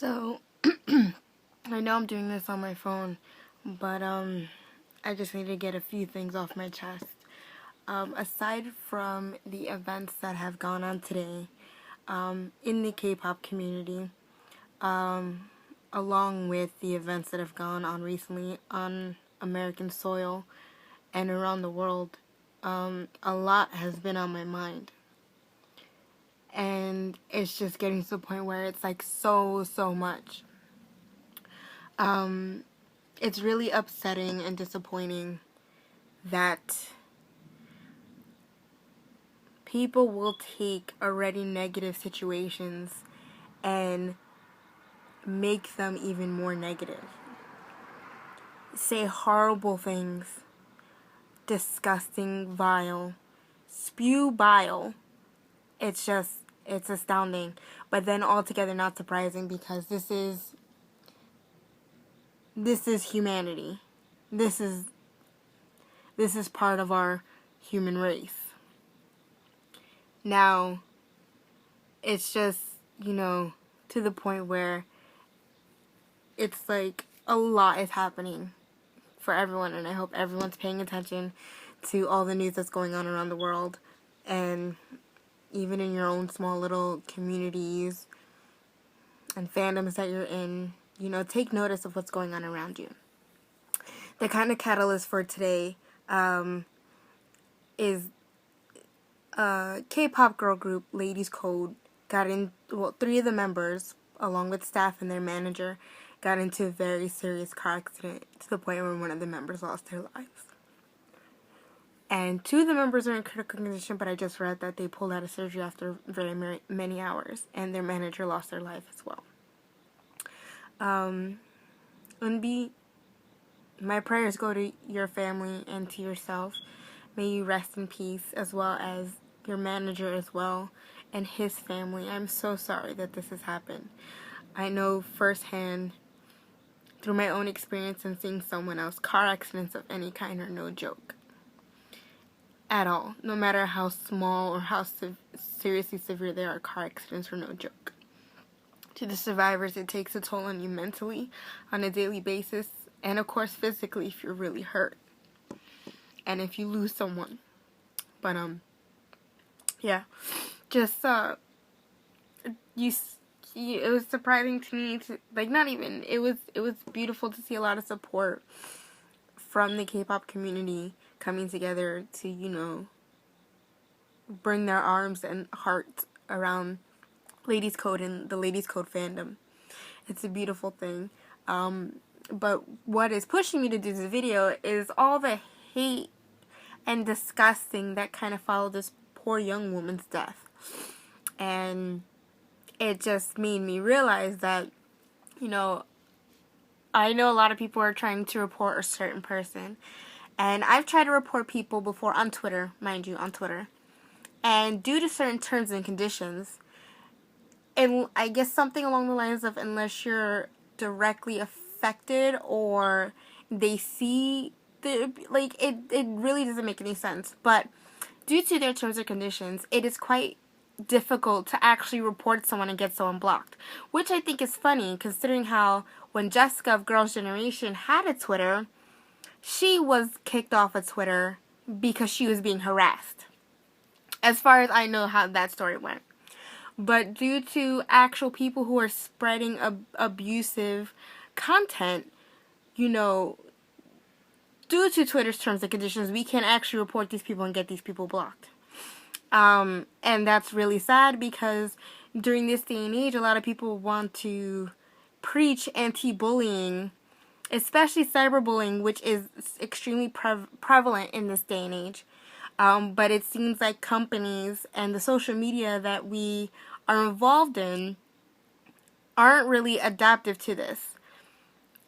So, I know I'm doing this on my phone, but I just need to get a few things off my chest. Aside from the events that have gone on today in the K-pop community, along with the events that have gone on recently on American soil and around the world, a lot has been on my mind. And it's just getting to the point where it's like so much. It's really upsetting and disappointing that people will take already negative situations and make them even more negative. Say horrible things, disgusting, vile, spew bile. It's astounding. But then altogether not surprising because this is humanity. This is part of our human race. Now, it's just, to the point where it's like a lot is happening for everyone, and I hope everyone's paying attention to all the news that's going on around the world, and even in your own small little communities and fandoms that you're in, take notice of what's going on around you. The kind of catalyst for today is K-pop girl group Ladies Code three of the members, along with staff and their manager, got into a very serious car accident to the point where one of the members lost their lives. And two of the members are in critical condition, but I just read that they pulled out of surgery after very many hours, and their manager lost their life as well. Eunbi, my prayers go to your family and to yourself. May you rest in peace, as well as your manager as well, and his family. I'm so sorry that this has happened. I know firsthand, through my own experience and seeing someone else, car accidents of any kind are no joke. At all. No matter how small or how seriously severe they are, car accidents are no joke. To the survivors, it takes a toll on you mentally, on a daily basis, and of course physically if you're really hurt. And if you lose someone. But, yeah. Just, it was surprising to me to, it was beautiful to see a lot of support from the K-pop community coming together to, bring their arms and hearts around Ladies Code and the Ladies Code fandom. It's a beautiful thing. But what is pushing me to do this video is all the hate and disgusting that kind of followed this poor young woman's death. And it just made me realize that, I know a lot of people are trying to report a certain person. And I've tried to report people before on Twitter, mind you, on Twitter. And due to certain terms and conditions, and I guess something along the lines of unless you're directly affected or they see it really doesn't make any sense. But due to their terms and conditions, it is quite difficult to actually report someone and get someone blocked. Which I think is funny, considering how when Jessica of Girls' Generation had a Twitter, she was kicked off of Twitter because she was being harassed. As far as I know how that story went. But due to actual people who are spreading abusive content, due to Twitter's terms and conditions, we can't actually report these people and get these people blocked. And that's really sad because during this day and age, a lot of people want to preach anti-bullying, especially cyberbullying, which is extremely prevalent in this day and age. But it seems like companies and the social media that we are involved in aren't really adaptive to this.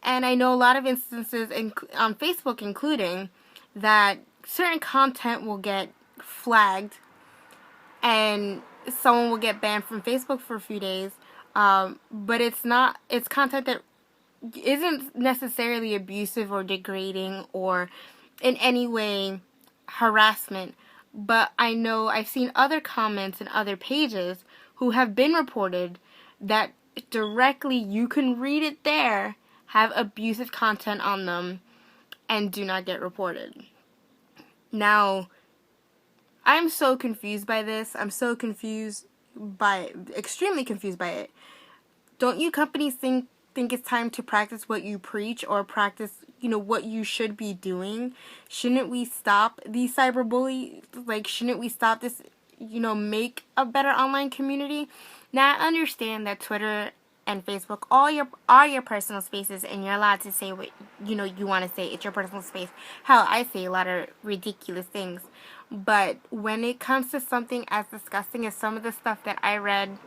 And I know a lot of instances on Facebook including that certain content will get flagged and someone will get banned from Facebook for a few days. But it's content that isn't necessarily abusive or degrading or in any way harassment, but I know I've seen other comments and other pages who have been reported that directly, you can read it there, have abusive content on them and do not get reported. Now, I'm so confused by this. I'm so confused by extremely confused by it. Don't you companies think it's time to practice what you preach or practice, what you should be doing? Shouldn't we stop these cyberbully? Like, shouldn't we stop this, make a better online community? Now, I understand that Twitter and Facebook all your personal spaces, and you're allowed to say what you want to say. It's your personal space. Hell, I say a lot of ridiculous things, but when it comes to something as disgusting as some of the stuff that I read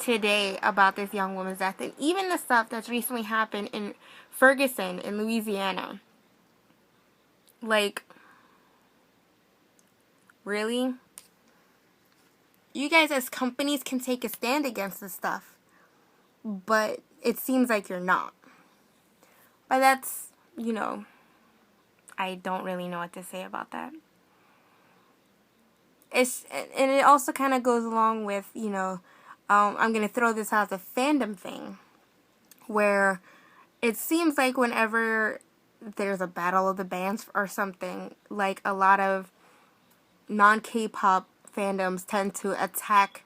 today about this young woman's death, and even the stuff that's recently happened in Ferguson in Louisiana, like, really? You guys as companies can take a stand against this stuff, but it seems like you're not. But that's, I don't really know what to say about that. And it also kind of goes along with, I'm going to throw this out as a fandom thing, where it seems like whenever there's a battle of the bands or something, like a lot of non-K-pop fandoms tend to attack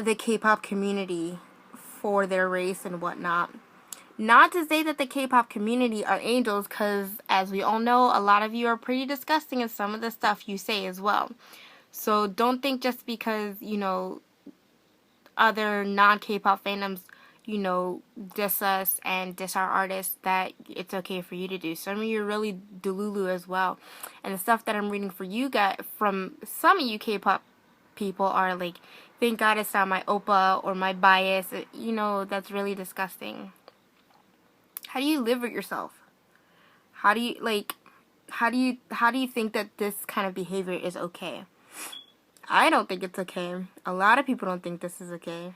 the K-pop community for their race and whatnot. Not to say that the K-pop community are angels, because as we all know, a lot of you are pretty disgusting in some of the stuff you say as well. So don't think just because, other non-K-pop fandoms, diss us and diss our artists, that it's okay for you to do. Some of you are really delulu as well. And the stuff that I'm reading for you guys, from some of you K-pop people, are like, thank God it's not my oppa or my bias. That's really disgusting. How do you live with yourself? How do you think that this kind of behavior is okay? I don't think it's okay. A lot of people don't think this is okay.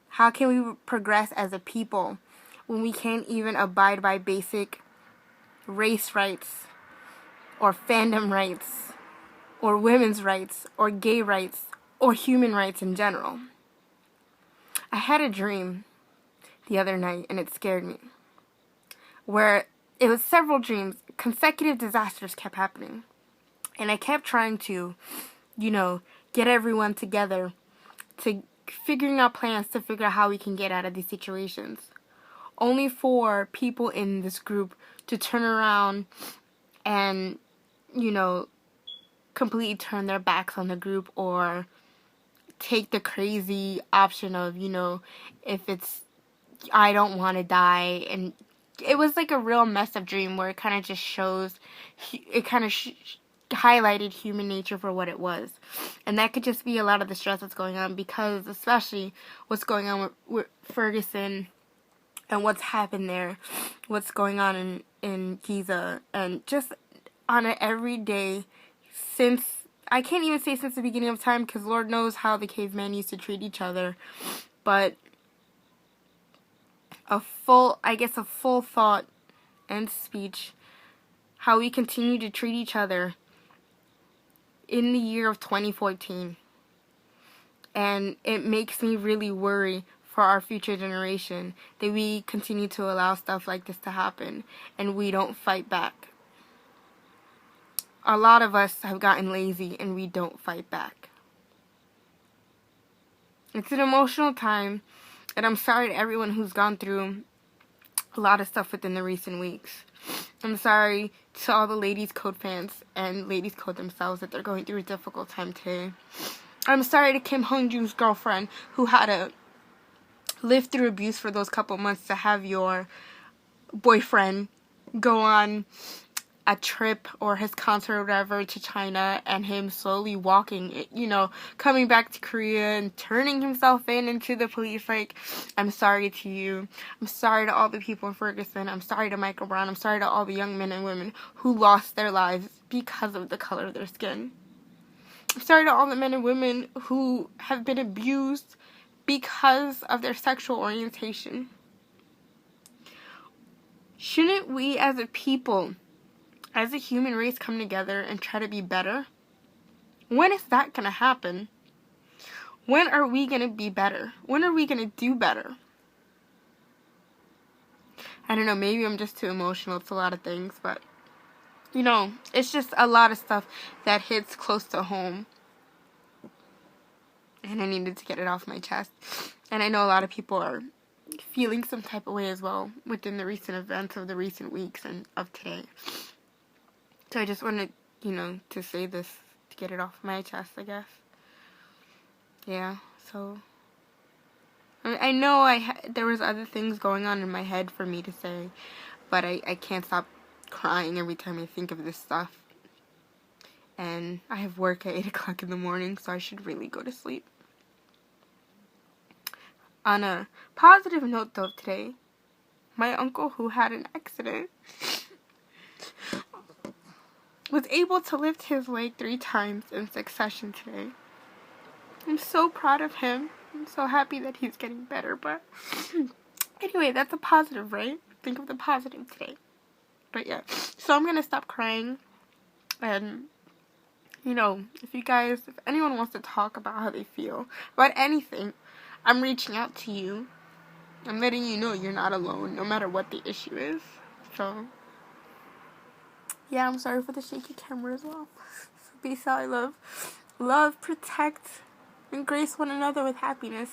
How can we progress as a people when we can't even abide by basic race rights or fandom rights or women's rights or gay rights or human rights in general? I had a dream the other night, and it scared me, where it was several dreams. Consecutive disasters kept happening, and I kept trying to get everyone together to figuring out plans to figure out how we can get out of these situations, only for people in this group to turn around and completely turn their backs on the group, or take the crazy option of if it's I don't want to die. And it was like a real messed up dream, where it kind of just shows, it kind of highlighted human nature for what it was. And that could just be a lot of the stress that's going on, because especially what's going on with Ferguson and what's happened there, what's going on in Giza, and just on an everyday, since, I can't even say since the beginning of time, because Lord knows how the cavemen used to treat each other, but a full thought and speech, how we continue to treat each other in the year of 2014. And it makes me really worry for our future generation that we continue to allow stuff like this to happen and we don't fight back. A lot of us have gotten lazy and we don't fight back. It's an emotional time, and I'm sorry to everyone who's gone through a lot of stuff within the recent weeks. I'm sorry to all the Ladies Code fans and Ladies Code themselves that they're going through a difficult time today. I'm sorry to Kim Hong-joon's girlfriend, who had to live through abuse for those couple months, to have your boyfriend go on a trip or his concert or whatever to China, and him slowly walking, coming back to Korea and turning himself into the police. Like, I'm sorry to you. I'm sorry to all the people in Ferguson. I'm sorry to Michael Brown. I'm sorry to all the young men and women who lost their lives because of the color of their skin. I'm sorry to all the men and women who have been abused because of their sexual orientation. Shouldn't we as a people, as a human race, come together and try to be better? When is that going to happen? When are we going to be better? When are we going to do better? I don't know, maybe I'm just too emotional. It's a lot of things, but, you know, it's just a lot of stuff that hits close to home. And I needed to get it off my chest. And I know a lot of people are feeling some type of way as well within the recent events of the recent weeks and of today. So I just wanted, you know, to say this, to get it off my chest, I guess. Yeah, so I know there was other things going on in my head for me to say, but I can't stop crying every time I think of this stuff. And I have work at 8 o'clock in the morning, so I should really go to sleep. On a positive note, though, today, my uncle, who had an accident, was able to lift his leg 3 times in succession today. I'm so proud of him. I'm so happy that he's getting better, but anyway, that's a positive, right? Think of the positive today. But yeah, so I'm going to stop crying, and, you know, if anyone wants to talk about how they feel, about anything, I'm reaching out to you. I'm letting you know you're not alone, no matter what the issue is. So, yeah, I'm sorry for the shaky camera as well. So peace out, I love, protect, and grace one another with happiness.